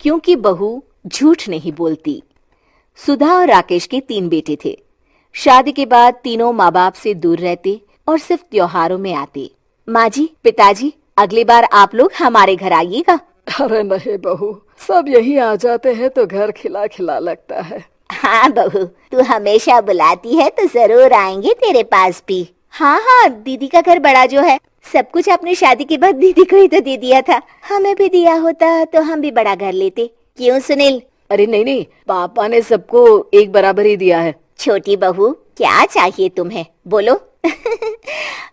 क्योंकि बहू झूठ नहीं बोलती। सुधा और राकेश के 3 बेटे थे। शादी के बाद तीनों माँ बाप से दूर रहते और सिर्फ त्योहारों में आते। माँ जी, पिताजी, अगली बार आप लोग हमारे घर आइएगा। अरे नहीं बहू, सब यही आ जाते हैं तो घर खिला खिला लगता है। हाँ बहू, तू हमेशा बुलाती है तो जरूर आएंगे तेरे पास भी। हाँ हाँ, दीदी का घर बड़ा जो है, सब कुछ आपने शादी के बाद दीदी को ही तो दे दिया था। हमें भी दिया होता तो हम भी बड़ा घर लेते। क्यों सुनील? अरे नहीं नहीं, पापा ने सबको एक बराबर ही दिया है। छोटी बहू, क्या चाहिए तुम्हें, बोलो।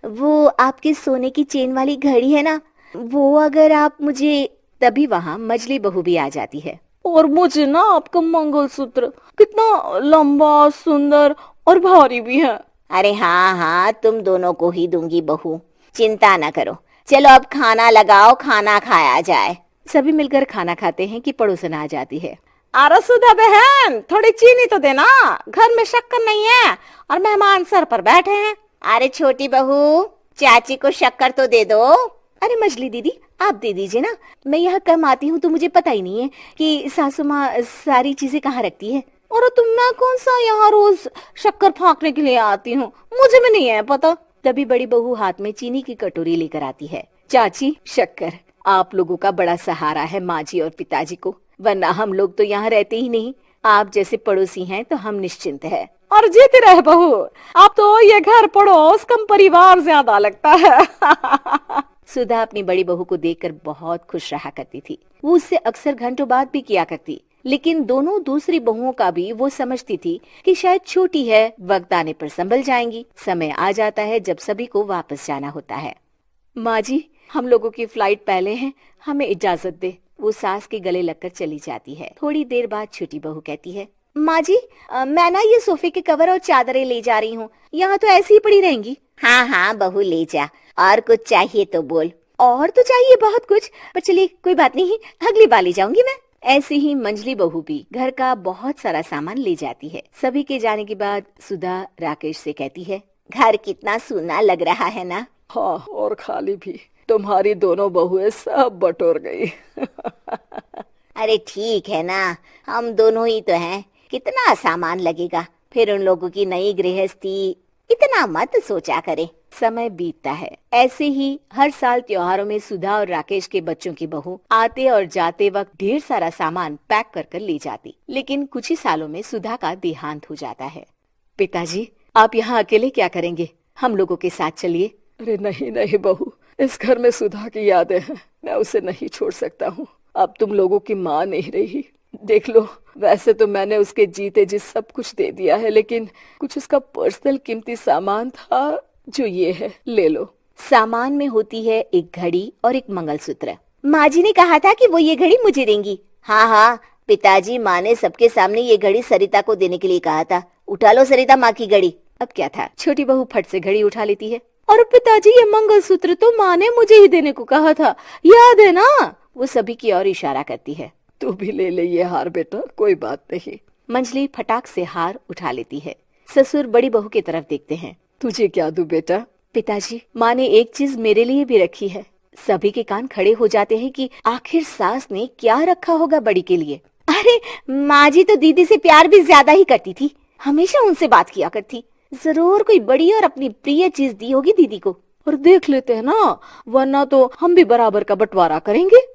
वो आपके सोने की चेन वाली घड़ी है ना, वो अगर आप मुझे, तभी वहाँ मजली बहू भी आ जाती है। और मुझे ना आपका मंगलसूत्र, कितना लंबा, सुंदर और भारी भी है। अरे हाँ हाँ, तुम दोनों को ही दूंगी बहू, चिंता न करो। चलो अब खाना लगाओ, खाना खाया जाए। सभी मिलकर खाना खाते हैं कि पड़ोसन आ जाती है। अरे सुधा बहन, थोड़ी चीनी तो देना, घर में शक्कर नहीं है और मेहमान सर पर बैठे हैं। अरे छोटी बहू, चाची को शक्कर तो दे दो। अरे मजली दीदी, आप दे दीजिए ना, मैं यहाँ कम आती हूँ तो मुझे पता ही नहीं है कि सासू माँ सारी चीजें कहाँ रखती है। और तुम, मैं कौन सा यहाँ रोज शक्कर फाँकने के लिए आती हूँ, मुझे भी नहीं है पता। तभी बड़ी बहू हाथ में चीनी की कटोरी लेकर आती है। चाची, शक्कर आप लोगों का बड़ा सहारा है माँ जी और पिताजी को, वरना हम लोग तो यहाँ रहते ही नहीं। आप जैसे पड़ोसी हैं तो हम निश्चिंत है। और जीती रहे बहू, आप तो ये घर पड़ोस कम परिवार ज्यादा लगता है। सुधा अपनी बड़ी बहू को देखकर बहुत खुश रहा करती थी। वो उससे अक्सर घंटों बात भी किया करती, लेकिन दोनों दूसरी बहुओं का भी वो समझती थी कि शायद छोटी है, वक्त आने पर संभल जाएंगी। समय आ जाता है जब सभी को वापस जाना होता है। माँ जी, हम लोगों की फ्लाइट पहले है, हमें इजाजत दे। वो सास के गले लगकर चली जाती है। थोड़ी देर बाद छोटी बहू कहती है, माँ जी, मैं ना ये सोफे के कवर और चादरें ले जा रही हूँ, यहाँ तो ऐसी ही पड़ी रहेंगी। हाँ हाँ बहू, ले जा, और कुछ चाहिए तो बोल। और तो चाहिए बहुत कुछ, पर चलिए कोई बात नहीं, अगली बार ले जाऊंगी मैं। ऐसे ही मंजली बहू भी घर का बहुत सारा सामान ले जाती है। सभी के जाने के बाद सुधा राकेश से कहती है, घर कितना सूना लग रहा है ना। हाँ, और खाली भी। तुम्हारी दोनों बहुएं सब बटोर गई। अरे ठीक है ना, हम दोनों ही तो हैं, कितना सामान लगेगा। फिर उन लोगों की नई गृहस्थी, इतना मत सोचा करे। समय बीतता है। ऐसे ही हर साल त्योहारों में सुधा और राकेश के बच्चों की बहू आते और जाते वक्त ढेर सारा सामान पैक कर कर ले जाती। लेकिन कुछ ही सालों में सुधा का देहांत हो जाता है। पिताजी, आप यहाँ अकेले क्या करेंगे, हम लोगों के साथ चलिए। अरे नहीं नहीं बहू, इस घर में सुधा की यादें हैं, मैं उसे नहीं छोड़ सकता हूँ। अब तुम लोगों की माँ नहीं रही। देख लो, वैसे तो मैंने उसके जीते जी सब कुछ दे दिया है, लेकिन कुछ उसका पर्सनल कीमती सामान था जो ये है, ले लो। सामान में होती है एक घड़ी और एक मंगलसूत्र। माँ जी ने कहा था कि वो ये घड़ी मुझे देंगी। हाँ हाँ पिताजी, माँ ने सबके सामने ये घड़ी सरिता को देने के लिए कहा था। उठा लो सरिता माँ की घड़ी। अब क्या था, छोटी बहू फट से घड़ी उठा लेती है। और पिताजी, ये मंगलसूत्र तो माँ ने मुझे ही देने को कहा था, याद है ना। वो सभी की ओर इशारा करती है। तू भी ले ले ये हार बेटा, कोई बात नहीं। मंजली फटाक से हार उठा लेती है। ससुर बड़ी बहू की तरफ देखते हैं। तुझे क्या दूं बेटा? पिताजी, माँ ने एक चीज मेरे लिए भी रखी है। सभी के कान खड़े हो जाते हैं कि आखिर सास ने क्या रखा होगा बड़ी के लिए। अरे माँ जी तो दीदी से प्यार भी ज्यादा ही करती थी, हमेशा उनसे बात किया करती। जरूर कोई बड़ी और अपनी प्रिय चीज दी होगी दीदी को। और देख लेते हैं ना, वरना तो हम भी बराबर का बंटवारा करेंगे।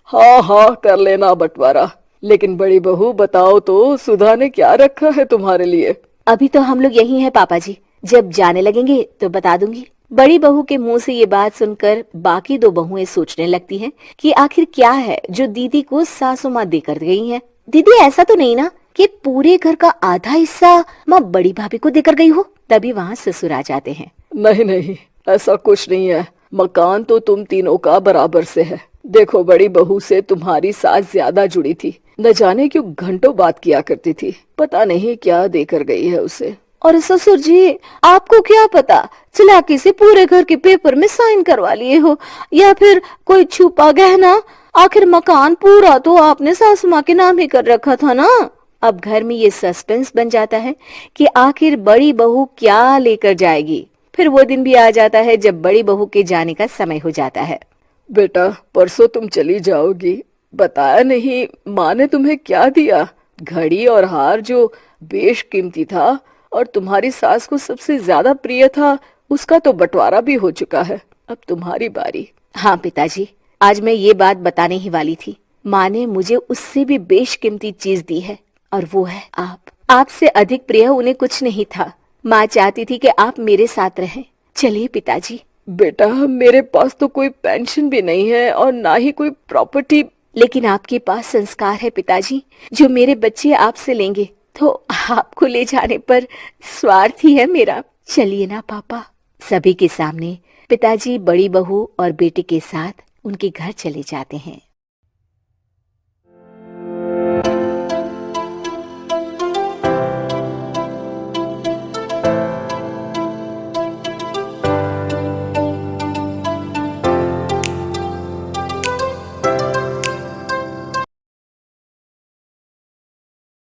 हाँ हाँ, कर लेना बंटवारा। लेकिन बड़ी बहू बताओ तो, सुधा ने क्या रखा है तुम्हारे लिए? अभी तो हम लोग यही हैं पापा जी, जब जाने लगेंगे तो बता दूंगी। बड़ी बहू के मुंह से ये बात सुनकर बाकी दो बहुएं सोचने लगती हैं कि आखिर क्या है जो दीदी को सासू माँ देकर गई हैं। दीदी, ऐसा तो नहीं ना कि पूरे घर का आधा हिस्सा माँ बड़ी भाभी को देकर गई हो। तभी वहाँ ससुर आ जाते हैं। नहीं नहीं, ऐसा कुछ नहीं है। मकान तो तुम तीनों का बराबर से है। देखो, बड़ी बहू से तुम्हारी सास ज्यादा जुड़ी थी, न जाने क्यों घंटों बात किया करती थी। पता नहीं क्या देकर गई है उसे। और ससुर जी, आपको क्या पता, चालाकी से पूरे घर के पेपर में साइन करवा लिए हो, या फिर कोई छुपा गहना। आखिर मकान पूरा तो आपने सासू माँ के नाम ही कर रखा था ना। अब घर में ये सस्पेंस बन जाता है कि आखिर बड़ी बहू क्या लेकर जाएगी। फिर वो दिन भी आ जाता है जब बड़ी बहू के जाने का समय हो जाता है। बेटा, परसों तुम चली जाओगी, बताया नहीं, माँ ने तुम्हें क्या दिया? घड़ी और हार जो बेशकीमती था और तुम्हारी सास को सबसे ज्यादा प्रिय था, उसका तो बंटवारा भी हो चुका है। अब तुम्हारी बारी। हाँ पिताजी, आज मैं ये बात बताने ही वाली थी। माँ ने मुझे उससे भी बेशकीमती चीज दी है और वो है आप। आपसे अधिक प्रिय उन्हें कुछ नहीं था। माँ चाहती थी कि आप मेरे साथ रहें। चलिए पिताजी। बेटा, मेरे पास तो कोई पेंशन भी नहीं है और ना ही कोई प्रॉपर्टी। लेकिन आपके पास संस्कार है पिताजी, जो मेरे बच्चे आपसे लेंगे, तो आपको ले जाने पर स्वार्थ ही है मेरा। चलिए ना पापा। सभी के सामने पिताजी बड़ी बहू और बेटे के साथ उनके घर चले जाते हैं।